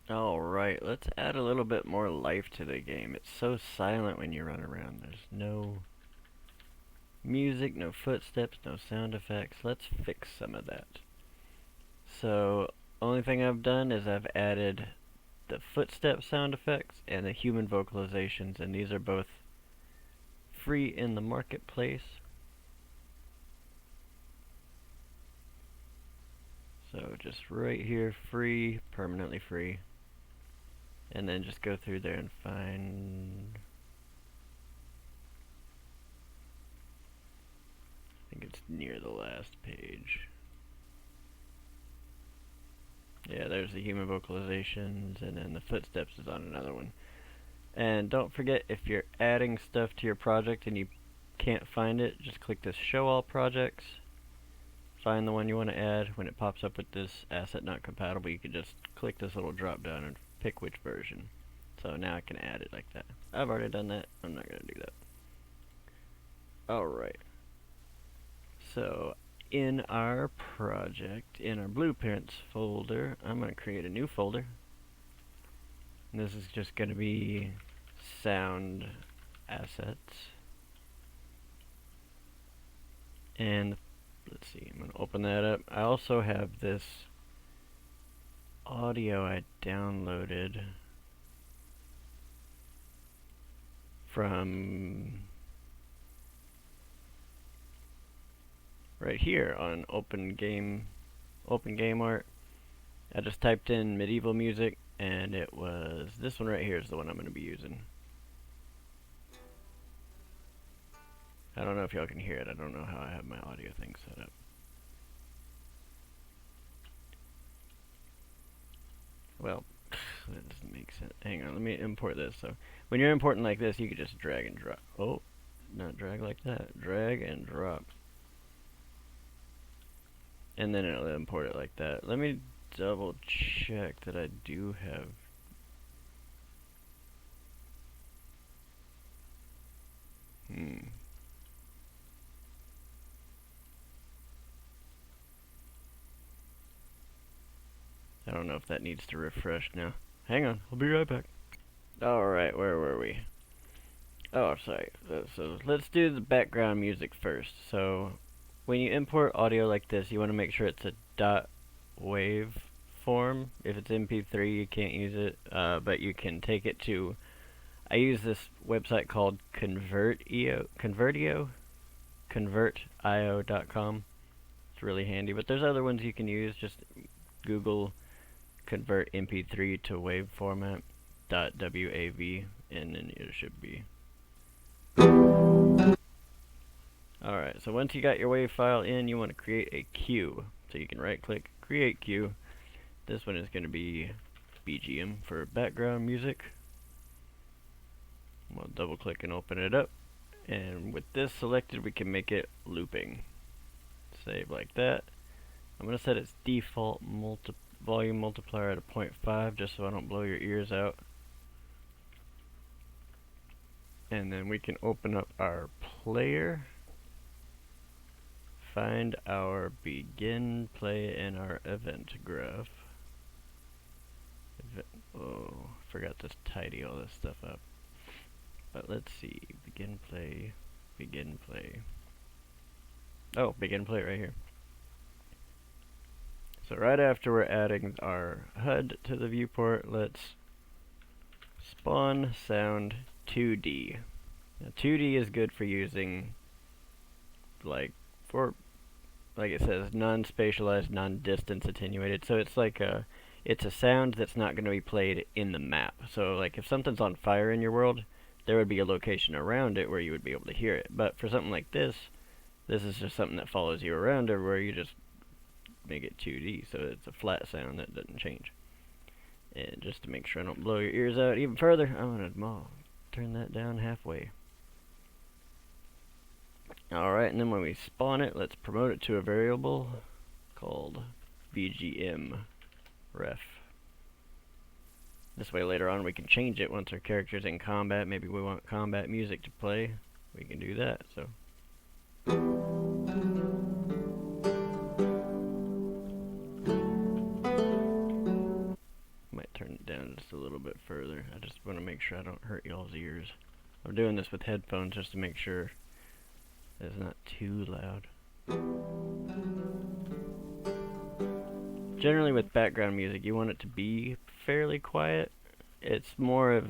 Alright, let's add a little bit more life to the game. It's so silent when you run around. There's no music, no footsteps, no sound effects. Let's fix some of that. So, only thing I've done is I've added the footstep sound effects and the human vocalizations, and these are both free in the marketplace. So just right here, free, permanently free. And then just go through there and find, I think it's near the last page. Yeah, there's the human vocalizations, and then the footsteps is on another one. And don't forget, if you're adding stuff to your project and you can't find it, just click this show all projects, find the one you want to add. When it pops up with this asset not compatible, you can just click this little drop down and pick which version. So now I can add it like that. I've already done that. I'm not going to do that. Alright. So in our project, in our blueprints folder, I'm going to create a new folder. And this is just going to be sound assets. And let's see, I'm going to open that up. I also have this audio I downloaded from right here on Open Game Art. I just typed in medieval music, and it was this one right here is the one I'm going to be using. I don't know if y'all can hear it. I don't know how I have my audio thing set up. Well, that doesn't make sense. Hang on, let me import this. So when you're importing like this, you can just drag and drop. Oh, not drag like that. Drag and drop. And then it'll import it like that. Let me double check that I do have. I don't know if that needs to refresh now. Hang on, I'll be right back. Alright, where were we? Oh, sorry. So let's do the background music first. So when you import audio like this, you want to make sure it's a .wave form. If it's MP3, you can't use it, but you can take it to. I use this website called convertio.com. It's really handy, but there's other ones you can use. Just Google convert MP3 to wave format .wav, and then it should be. Alright, so once you got your wave file in, you want to create a queue. So you can right click, create queue. This one is going to be BGM for background music. We'll double click and open it up. And with this selected, we can make it looping. Save like that. I'm going to set its default volume multiplier at a 0.5 just so I don't blow your ears out. And then we can open up our player, find our begin, play, and our event graph. Oh, forgot to tidy all this stuff up. But let's see, begin, play. Oh, begin, play right here. So right after we're adding our HUD to the viewport, let's spawn sound 2D. Now 2D is good for using, like it says, non-spatialized, non-distance attenuated. So it's like it's a sound that's not going to be played in the map. So like if something's on fire in your world, there would be a location around it where you would be able to hear it. But for something like this is just something that follows you around everywhere. You just make it 2D, so it's a flat sound that doesn't change. And just to make sure I don't blow your ears out even further, I'm going to turn that down halfway. Alright, and then when we spawn it, let's promote it to a variable called BGM ref. This way later on we can change it once our character's in combat. Maybe we want combat music to play. We can do that. So might turn turn it down just a little bit further. I just want to make sure I don't hurt y'all's ears. I'm doing this with headphones just to make sure it's not too loud. Generally with background music, you want it to be fairly quiet. It's more of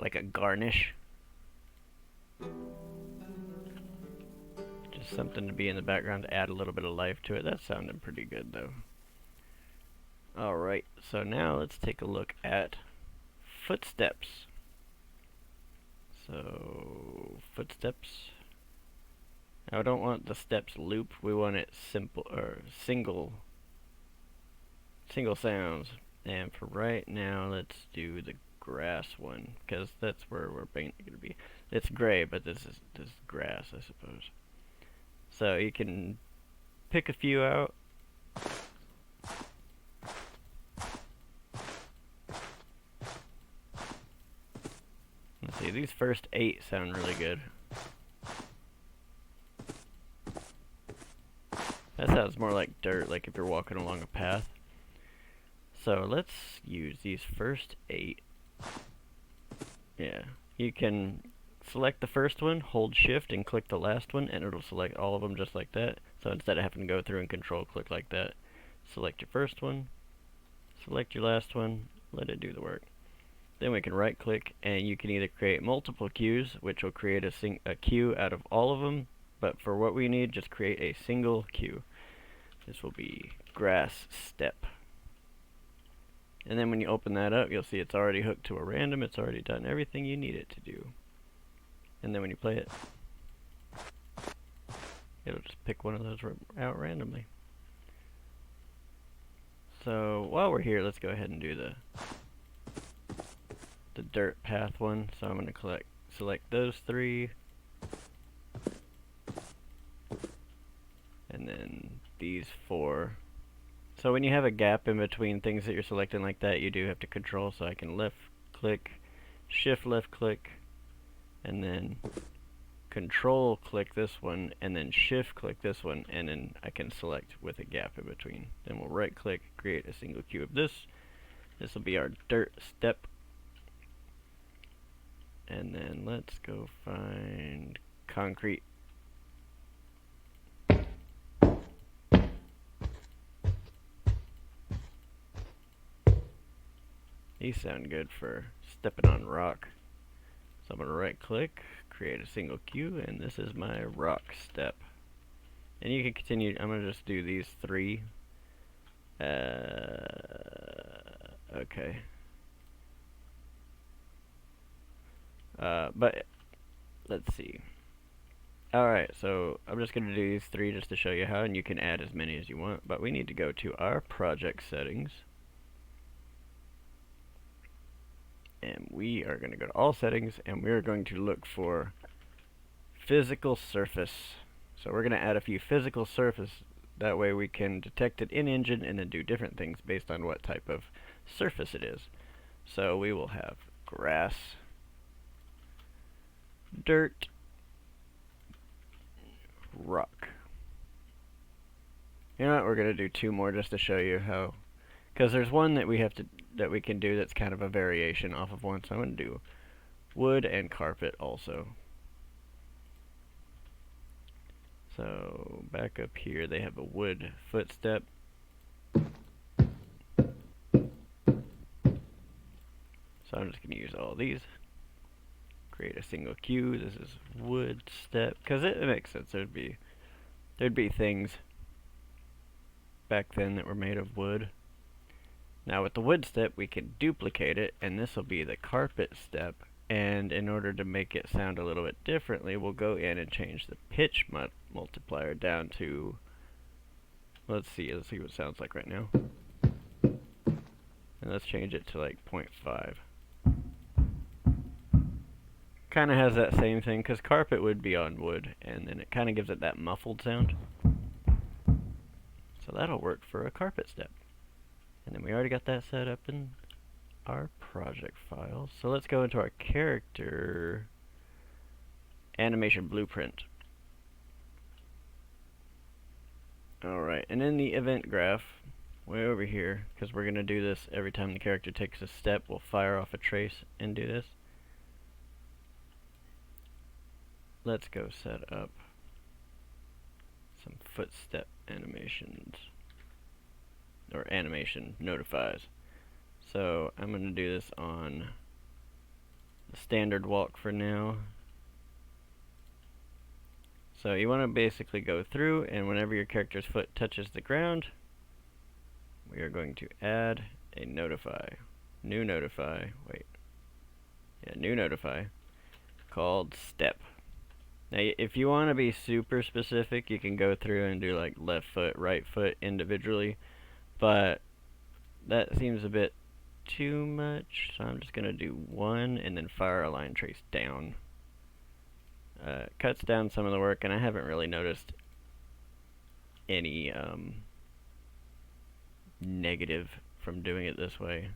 like a garnish. Just something to be in the background to add a little bit of life to it. That's sounding pretty good though. Alright, so now let's take a look at Footsteps. So, Footsteps. Now I don't want the steps loop, we want it simple, or single sounds. And for right now, let's do the grass one, because that's where we're mainly going to be. It's gray, but this is grass, I suppose. So you can pick a few out. Let's see, these first 8 sound really good. That sounds more like dirt, like if you're walking along a path. So let's use these first 8. Yeah, you can select the first one, hold shift and click the last one, and it'll select all of them just like that. So instead of having to go through and control click like that, select your first one, select your last one, let it do the work. Then we can right click and you can either create multiple cues, which will create a cue out of all of them, but for what we need, just create a single cue. This will be grass step. And then when you open that up, you'll see it's already hooked to a random, it's already done everything you need it to do. And then when you play it, it'll just pick one of those out randomly. So while we're here, let's go ahead and do the dirt path one. So I'm going to select those 3, and then these 4. So when you have a gap in between things that you're selecting like that, you do have to control. So I can left click, shift left click, and then control click this one, and then shift click this one, and then I can select with a gap in between. Then we'll right click, create a single cue of this. This will be our dirt step. And then let's go find concrete. These sound good for stepping on rock. So I'm going to right click, create a single cue, and this is my rock step. And you can continue, I'm going to just do these 3. Okay. But let's see. Alright, so I'm just going to do these 3 just to show you how, and you can add as many as you want, but we need to go to our project settings. And we are going to go to all settings, and we are going to look for physical surface. So we're going to add a few physical surface, that way we can detect it in engine and then do different things based on what type of surface it is. So we will have grass, dirt, rock. You know what, we're going to do 2 more just to show you how, because there's one that we can do that's kind of a variation off of one. So I'm going to do wood and carpet also. So back up here they have a wood footstep. So I'm just going to use all these. Create a single cue. This is wood step, because it makes sense. There'd be things back then that were made of wood. Now with the wood step we can duplicate it, and this will be the carpet step. And in order to make it sound a little bit differently, we'll go in and change the pitch multiplier down to, let's see what it sounds like right now. And let's change it to like 0.5. Kind of has that same thing, because carpet would be on wood, and then it kind of gives it that muffled sound. So that'll work for a carpet step. And then we already got that set up in our project file. So let's go into our character animation blueprint. Alright, and in the event graph, way over here, because we're going to do this every time the character takes a step. We'll fire off a trace and do this. Let's go set up some footstep animations, or animation notifies. So I'm going to do this on the standard walk for now. So you want to basically go through, and whenever your character's foot touches the ground, we are going to add a notify, new notify called step. Now if you want to be super specific, you can go through and do like left foot, right foot individually, but that seems a bit too much, so I'm just going to do one and then fire a line trace down. Cuts down some of the work, and I haven't really noticed any negative from doing it this way.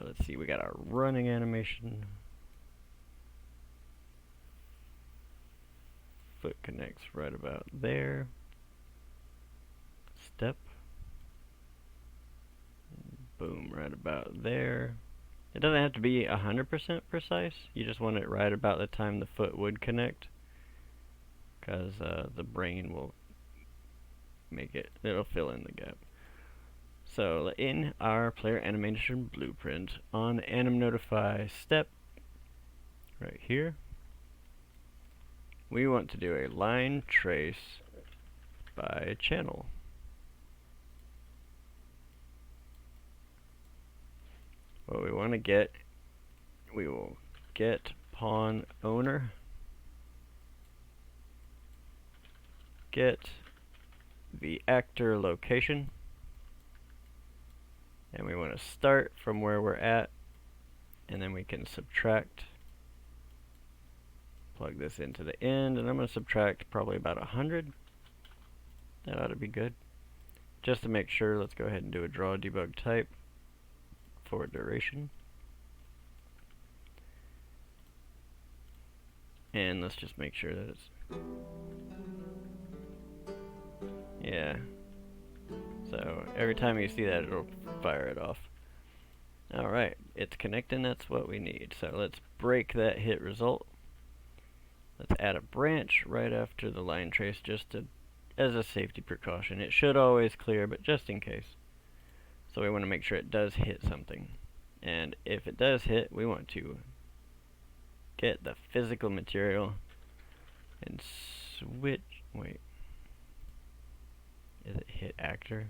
Let's see, we got our running animation. Foot connects right about there. Step. Boom, right about there. It doesn't have to be 100% precise. You just want it right about the time the foot would connect, because the brain will make it, it'll fill in the gap. So in our player animation blueprint, on anim notify step, right here, we want to do a line trace by channel. What we want to get, we will get pawn owner, get the actor location, and we want to start from where we're at, and then we can subtract, plug this into the end, and I'm going to subtract probably about 100. That ought to be good. Just to make sure, let's go ahead and do a draw debug type for duration. And let's just make sure that it's, yeah. So every time you see that, it'll fire it off. Alright, it's connecting, that's what we need. So let's break that hit result. Let's add a branch right after the line trace, just to, as a safety precaution. It should always clear, but just in case. So we want to make sure it does hit something. And if it does hit, we want to get the physical material and switch, wait. Is it hit actor?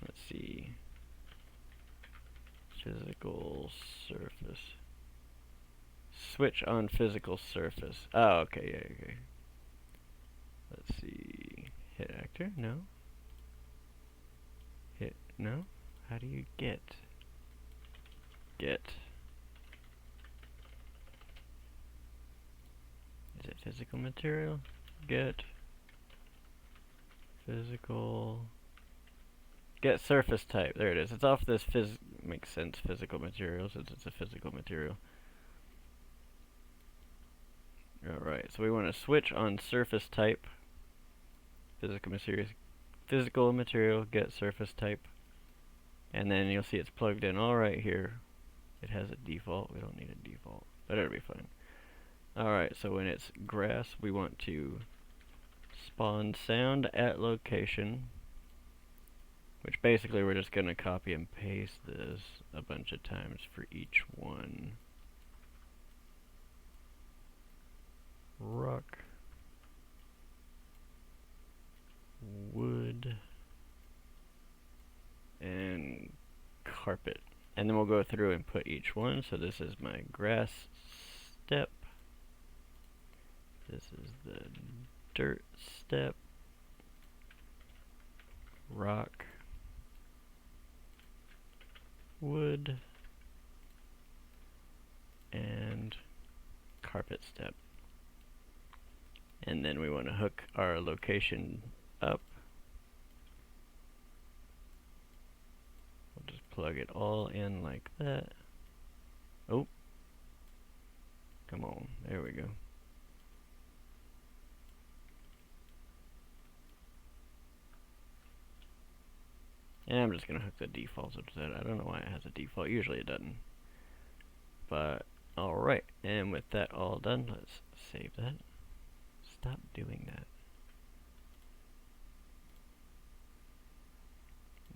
Let's see. Physical surface. Switch on physical surface. Oh, okay, yeah, okay. Let's see. Hit actor? No. Hit, no? How do you get? Get. Is it physical material? Get. Physical. Get surface type. There it is. It's off this makes sense, physical material, since it's a physical material. Alright, so we want to switch on surface type. Physical material, get surface type. And then you'll see it's plugged in all right here. It has a default. We don't need a default, but it'll be fine. Alright, so when it's grass, we want to spawn sound at location, which basically we're just going to copy and paste this a bunch of times for each one. Rock, wood, and carpet. And then we'll go through and put each one. So this is my grass step. This is the dirt step. Rock, wood, and carpet step. And then we want to hook our location up. We'll just plug it all in like that. Oh, come on, there we go. And I'm just gonna hook the defaults up to that. I don't know why it has a default. Usually it doesn't. But alright, and with that all done, let's save that. Stop doing that.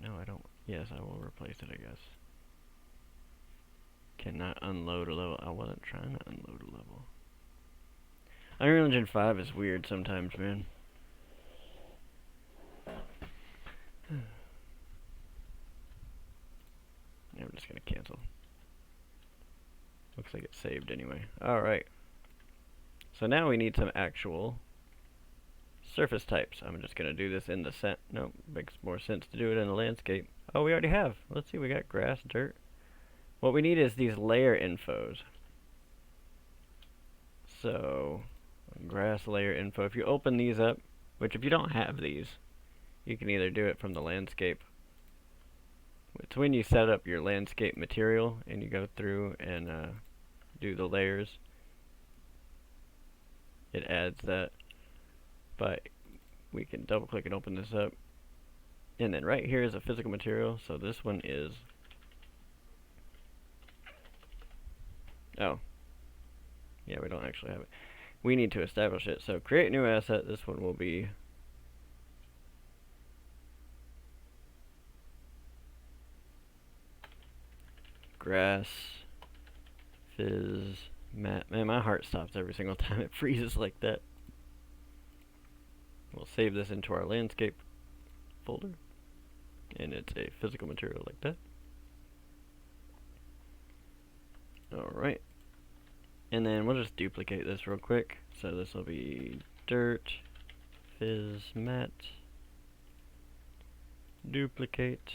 No, I don't. Yes, I will replace it, I guess. Cannot unload a level. I wasn't trying to unload a level. Unreal Engine 5 is weird sometimes, man. Yeah, I'm just gonna cancel. Looks like it's saved anyway. Alright. So now we need some actual surface types. I'm just gonna do this in the set. Nope, makes more sense to do it in the landscape. Oh, we already have. Let's see, we got grass, dirt. What we need is these layer infos. So, grass layer info. If you open these up, which if you don't have these, you can either do it from the landscape. It's when you set up your landscape material and you go through and do the layers. It adds that. But we can double click and open this up. And then right here is a physical material. So this one is... Oh. Yeah, we don't actually have it. We need to establish it. So create new asset. This one will be... grass, fizz, mat. Man, my heart stops every single time it freezes like that. We'll save this into our landscape folder. And it's a physical material like that. Alright. And then we'll just duplicate this real quick. So this will be dirt, fizz, mat, duplicate,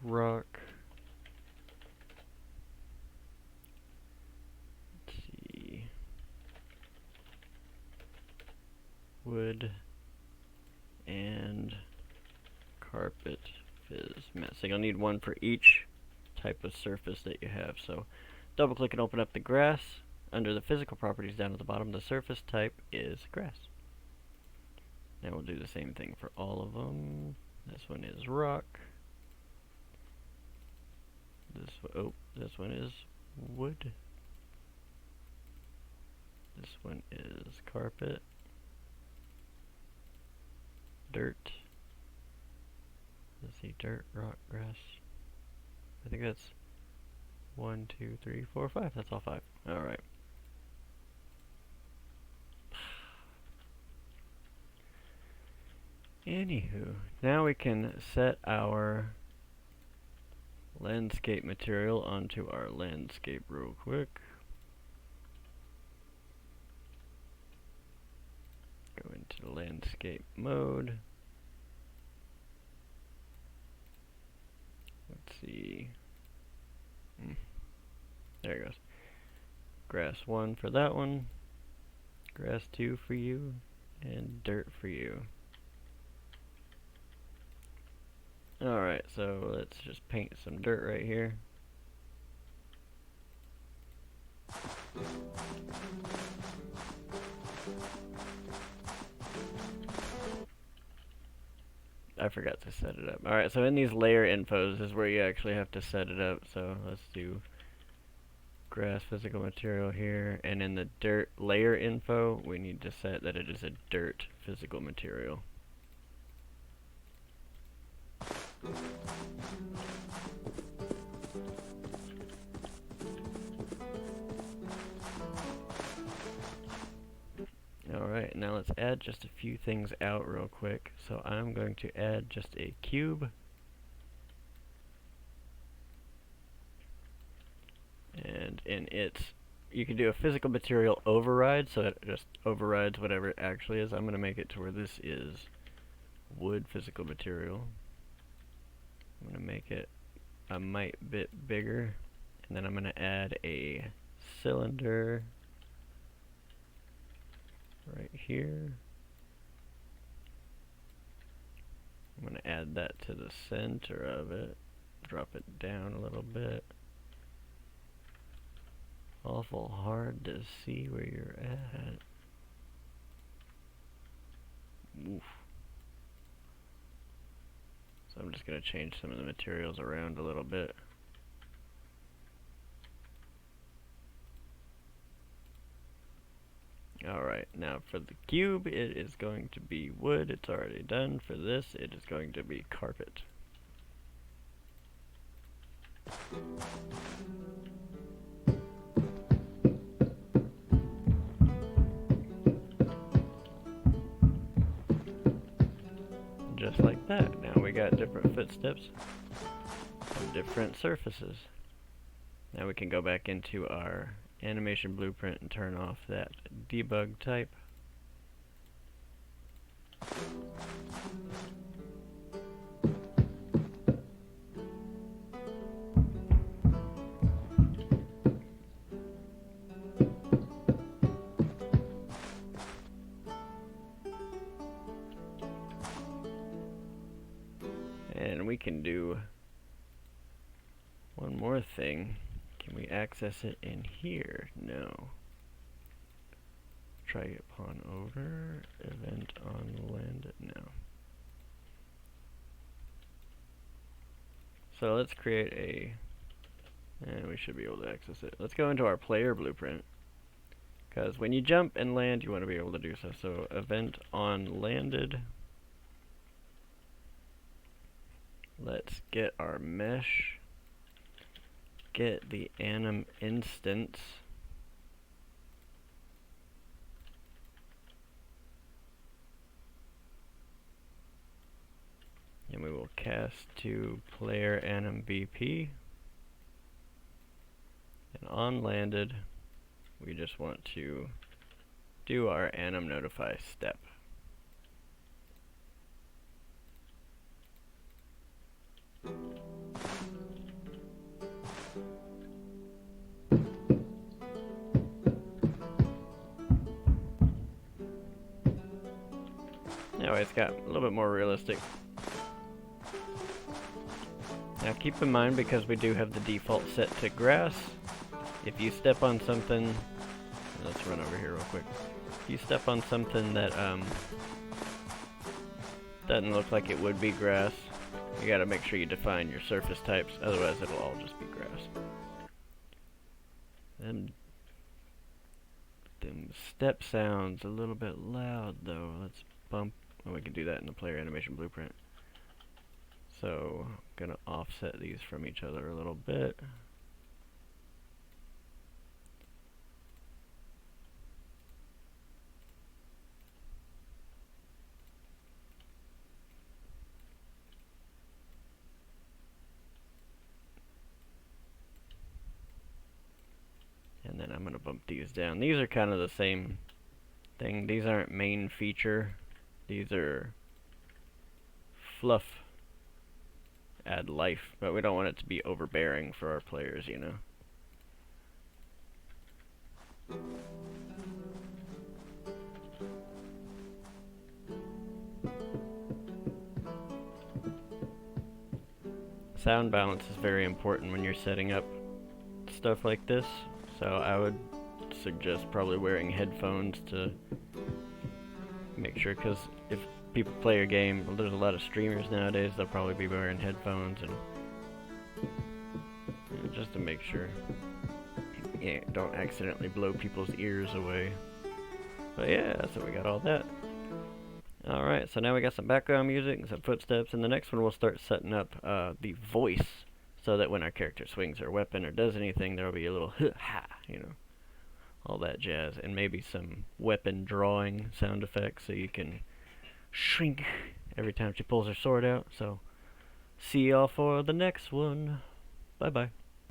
rock. Let's see. Wood and carpet, fizz, mat. So you'll need one for each type of surface that you have. So double click and open up the grass. Under the physical properties down at the bottom, the surface type is grass. Now we'll do the same thing for all of them. This one is rock. This one is wood. This one is carpet. Dirt. Let's see, dirt, rock, grass. I think that's 1, 2, 3, 4, 5. That's all 5. Alright. Anywho, now we can set our landscape material onto our landscape real quick. Go into the landscape mode. Let's see. There it goes. Grass 1 for that one. Grass 2 for you. And dirt for you. Alright, so let's just paint some dirt right here. I forgot to set it up. Alright, so in these layer infos is where you actually have to set it up. So let's do grass physical material here. And in the dirt layer info, we need to set that it is a dirt physical material. Alright, now let's add just a few things out real quick. So I'm going to add just a cube. And in it, you can do a physical material override, so it just overrides whatever it actually is. I'm going to make it to where this is wood physical material. I'm going to make it a mite bit bigger. And then I'm going to add a cylinder right here. I'm going to add that to the center of it. Drop it down a little bit. Awful hard to see where you're at. Oof. So I'm just going to change some of the materials around a little bit. Alright, now for the cube, it is going to be wood. It's already done. For this, it is going to be carpet. Just like that. Now we got different footsteps and different surfaces. Now we can go back into our animation blueprint and turn off that debug type. And we can do one more thing. Can we access it in here? No. Try upon over, event on land, no. So let's create a, and we should be able to access it. Let's go into our player blueprint, because when you jump and land, you want to be able to do so. So event on landed. Let's get our mesh, get the anim instance, and we will cast to player anim BP, and on landed we just want to do our anim notify step. Now it's got a little bit more realistic. Now keep in mind, because we do have the default set to grass, if you step on something, let's run over here real quick. If you step on something that doesn't look like it would be grass, you gotta make sure you define your surface types, otherwise it'll all just be grass. And them step sounds a little bit loud though. Let's bump, well, we can do that in the player animation blueprint. So I'm gonna offset these from each other a little bit. And then I'm gonna bump these down. These are kind of the same thing. These aren't main feature. These are fluff. Add life, but we don't want it to be overbearing for our players, you know. Sound balance is very important when you're setting up stuff like this, so I would suggest probably wearing headphones to make sure, because if people play your game, well, there's a lot of streamers nowadays, they'll probably be wearing headphones, and you know, just to make sure you don't accidentally blow people's ears away. But yeah, so we got all that. Alright, so now we got some background music and some footsteps. In the next one we'll start setting up the voice, so that when our character swings her weapon or does anything, there'll be a little ha, you know, all that jazz, and maybe some weapon drawing sound effects so you can shrink every time she pulls her sword out. So see y'all for the next one. Bye bye.